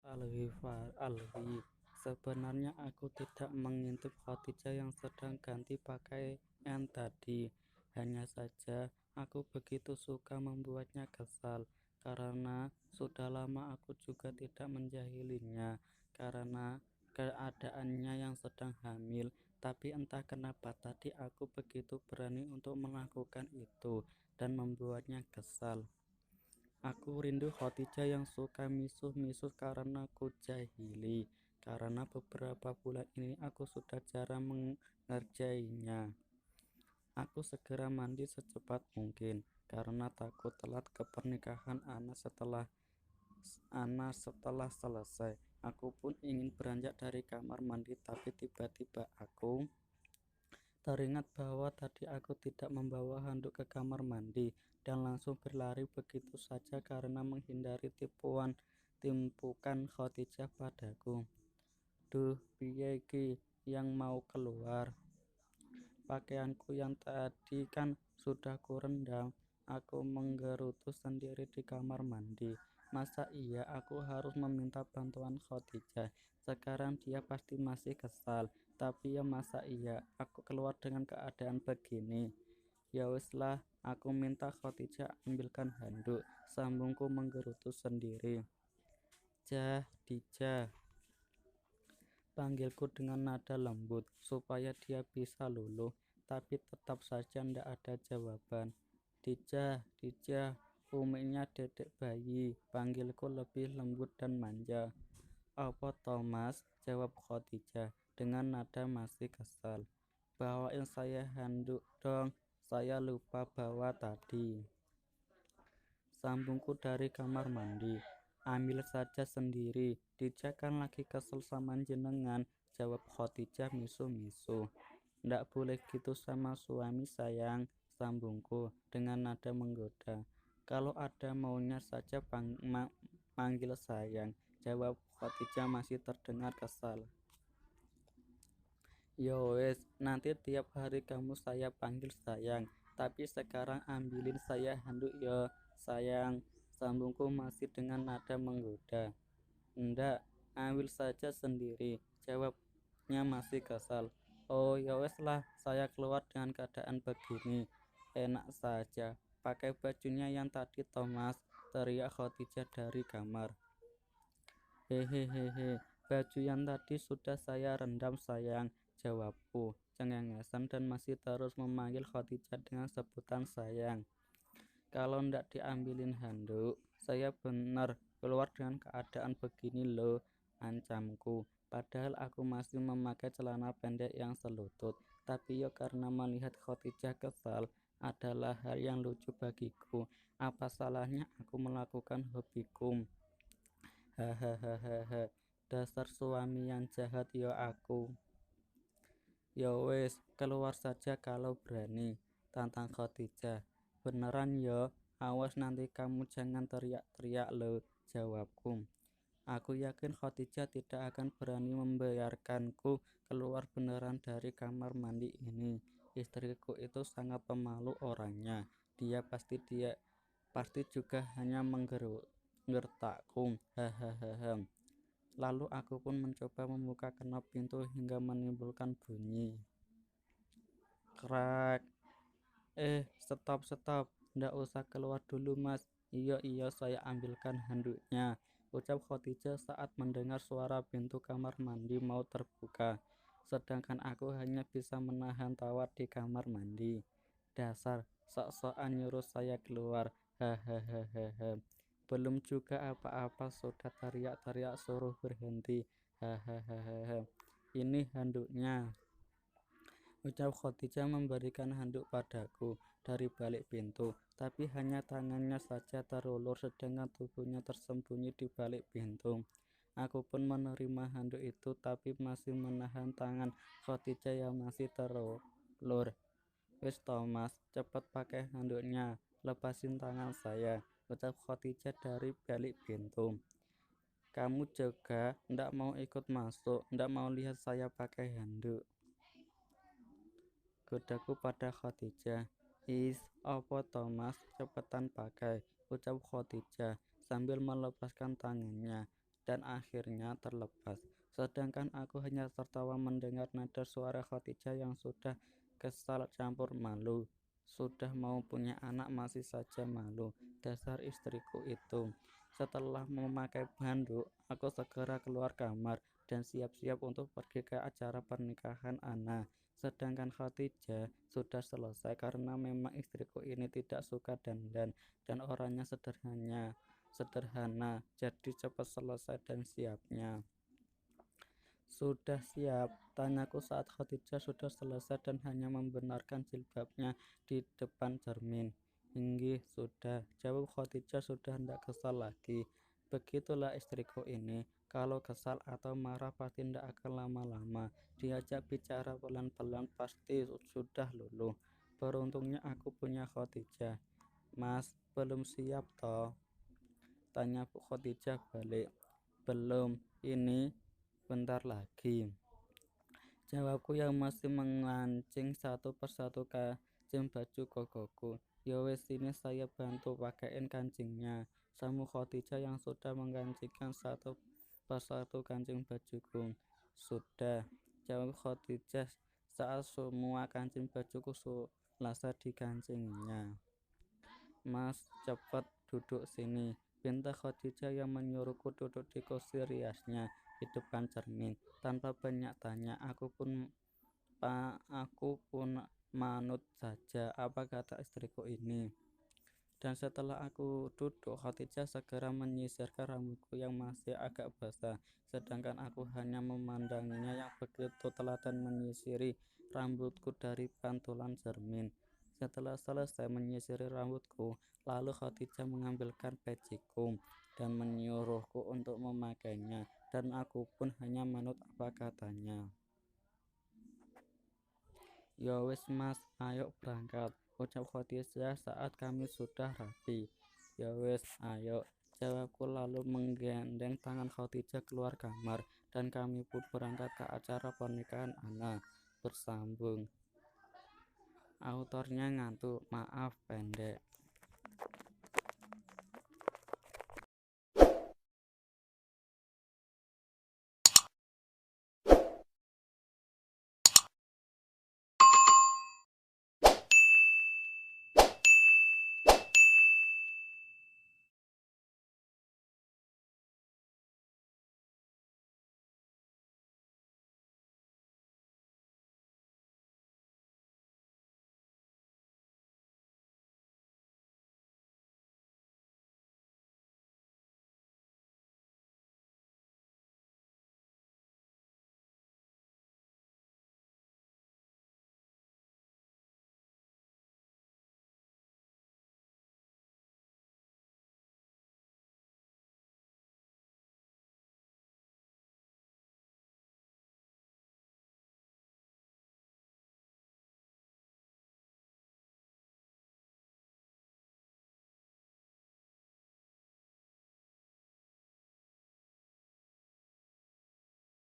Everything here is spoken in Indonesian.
Alwi. Sebenarnya aku tidak mengintip Khadijah yang sedang ganti pakaian tadi. Hanya saja aku begitu suka membuatnya kesal karena sudah lama aku juga tidak menjahilinya karena keadaannya yang sedang hamil. Tapi entah kenapa tadi aku begitu berani untuk melakukan itu dan membuatnya kesal. Aku rindu Khadijah yang suka misuh-misuh karena ku jahili. Karena beberapa bulan ini aku sudah jarang mengerjainya. Aku segera mandi secepat mungkin karena takut telat ke pernikahan anak setelah selesai. Aku pun ingin beranjak dari kamar mandi tapi tiba-tiba aku teringat bahwa tadi aku tidak membawa handuk ke kamar mandi dan langsung berlari begitu saja karena menghindari timpukan Khadijah padaku. Duh, piye ki yang mau keluar? Pakaianku yang tadi kan sudah kurendam. Aku menggerutu sendiri di kamar mandi. Masa iya aku harus meminta bantuan Khadijah? Sekarang dia pasti masih kesal. Tapi ya masa iya aku keluar dengan keadaan begini? Ya wis lah, aku minta Khadijah ambilkan handuk. Sambungku menggerutu sendiri. Jah, Dijah, panggilku dengan nada lembut supaya dia bisa luluh, tapi tetap saja ndak ada jawaban. Dijah, Dijah, uminya dedek bayi, panggilku lebih lembut dan manja. Apa Thomas? Jawab Khadijah dengan nada masih kesal. Bawain saya handuk dong, saya lupa bawa tadi. Sambungku dari kamar mandi. Ambil saja sendiri, Dijah kan lagi kesel sama jenengan, jawab Khadijah misu-misu. Ndak boleh gitu sama suami sayang, sambungku dengan nada menggoda. Kalau ada maunya saja manggil sayang, jawab Khadijah masih terdengar kesal. Yo wes, nanti tiap hari kamu saya panggil sayang, tapi sekarang ambilin saya handuk yo sayang, sambungku masih dengan nada menggoda. Ndak, ambil saja sendiri, jawabnya masih kesal. Oh ya wes lah, saya keluar dengan keadaan begini. Enak saja, pakai bajunya yang tadi Thomas, teriak Khadijah dari kamar. Hehehehe, baju yang tadi sudah saya rendam sayang, jawabku cengengesan dan masih terus memanggil Khadijah dengan sebutan sayang. Kalau ndak diambilin handuk, saya benar keluar dengan keadaan begini loh, ancamku. Padahal aku masih memakai celana pendek yang selutut. Tapi yo karena melihat Khadijah kesal adalah hal yang lucu bagiku. Apa salahnya aku melakukan hobiku? Hahaha, dasar suami yang jahat yo aku. Ya wes, keluar saja kalau berani, tantang Khadijah. Beneran yo, awas nanti kamu jangan teriak-teriak lo, jawabku. Aku yakin Khadijah tidak akan berani membiarkanku keluar beneran dari kamar mandi ini. Istriku itu sangat pemalu orangnya. Dia pasti juga hanya menggertakku. Hahaha. Lalu aku pun mencoba membuka kenop pintu hingga menimbulkan bunyi krak. Stop, ndak usah keluar dulu mas. Iya saya ambilkan handuknya, ucap Khadijah saat mendengar suara pintu kamar mandi mau terbuka. Sedangkan aku hanya bisa menahan tawa di kamar mandi. Dasar, sok-sokan nyuruh saya keluar. Hahaha. Belum juga apa-apa sudah teriak-teriak suruh berhenti. Hahaha. Ini handuknya, ucap Khadijah memberikan handuk padaku dari balik pintu, tapi hanya tangannya saja terulur sedangkan tubuhnya tersembunyi di balik pintu. Aku pun menerima handuk itu tapi masih menahan tangan Khadijah yang masih terulur. Wes Thomas, cepat pakai handuknya, lepasin tangan saya, ucap Khadijah dari balik pintu. Kamu juga ndak mau ikut masuk, ndak mau lihat saya pakai handuk, godaku pada Khadijah. Apa Thomas, cepetan pakai, ucap Khadijah sambil melepaskan tangannya. dan akhirnya terlepas. Sedangkan aku hanya tertawa mendengar nada suara Khadijah yang sudah kesal campur malu. Sudah mau punya anak masih saja malu. Dasar istriku itu. Setelah memakai handuk, aku segera keluar kamar dan siap-siap untuk pergi ke acara pernikahan Ana. Sedangkan Khadijah sudah selesai karena memang istriku ini tidak suka dandan dan orangnya sederhana, jadi cepat selesai dan siapnya. Sudah siap? Tanyaku saat Khadijah sudah selesai dan hanya membenarkan jilbabnya di depan cermin. Inggih, sudah, jawab Khadijah sudah hendak kesal lagi. Begitulah istriku ini, kalau kesal atau marah pasti tidak akan lama-lama. Diajak bicara pelan-pelan pasti sudah luluh. Beruntungnya aku punya Khadijah. Mas, belum siap toh? Tanya Bu Khadijah balik. Belum, ini bentar lagi. Jawabku yang masih mengancing satu persatu kancing baju kokoku. Ya wes, sini saya bantu pakaiin kancingnya. Samu Khadijah yang sudah menggancingkan satu persatu kancing bajuku. Sudah, jawab Khadijah saat semua kancing bajuku selesai dikancingnya. Mas, cepat duduk sini, pinta Khadijah yang menyuruhku duduk di kursi riasnya di depan cermin. Tanpa banyak tanya, aku pun manut saja apa kata istriku ini. Dan setelah aku duduk, Khadijah segera menyisirkan rambutku yang masih agak basah, sedangkan aku hanya memandanginya yang begitu telaten menyisiri rambutku dari pantulan cermin. Setelah selesai menyisiri rambutku, lalu Khadijah mengambilkan peciku dan menyuruhku untuk memakainya, dan aku pun hanya manut apa katanya. Ya wis mas, ayo berangkat, ucap Khadijah saat kami sudah rapi. Ya wis, ayo, jawabku lalu menggandeng tangan Khadijah keluar kamar, dan kami pun berangkat ke acara pernikahan Ana. Bersambung. Autornya ngantuk, maaf pendek.